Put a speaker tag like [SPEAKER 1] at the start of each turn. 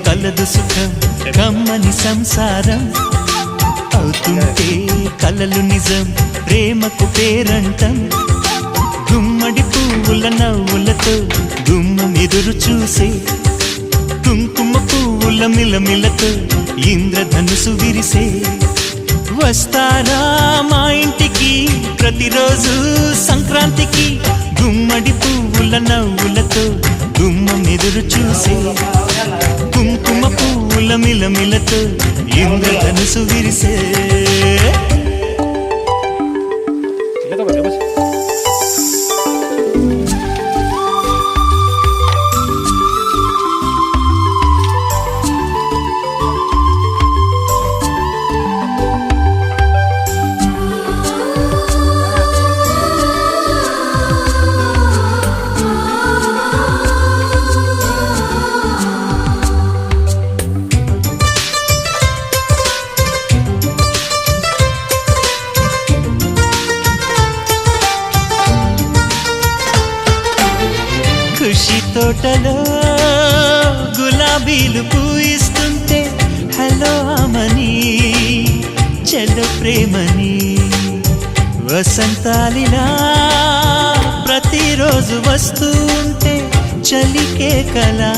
[SPEAKER 1] కలదు సుఖం కమ్మని సంసారం అవుతుంటే కలలు నిజం ప్రేమకు పేరంటం గుమ్మడి పువ్వుల నవ్వులతో గుమ్మం ఎదురు చూసే కుంకుమ పువ్వుల మిలమిలతో ఇంద్రధనుసు విరిసే వస్తారా మా ఇంటికి ప్రతిరోజు సంక్రాంతికి గుమ్మడి పువ్వుల నవ్వులతో గుమ్మం ఎదురు చూసే కుంకుమ పువ్వుల మిలమిలతో ఇంద్రధనుసు విరిసే ఖుషి తోటలో గులాబీలు పూయిస్తుంటే హలో అమని చెల్లో ప్రేమని వసంతాలిలా ప్రతిరోజు వస్తూ ఉంటే చలికే కలా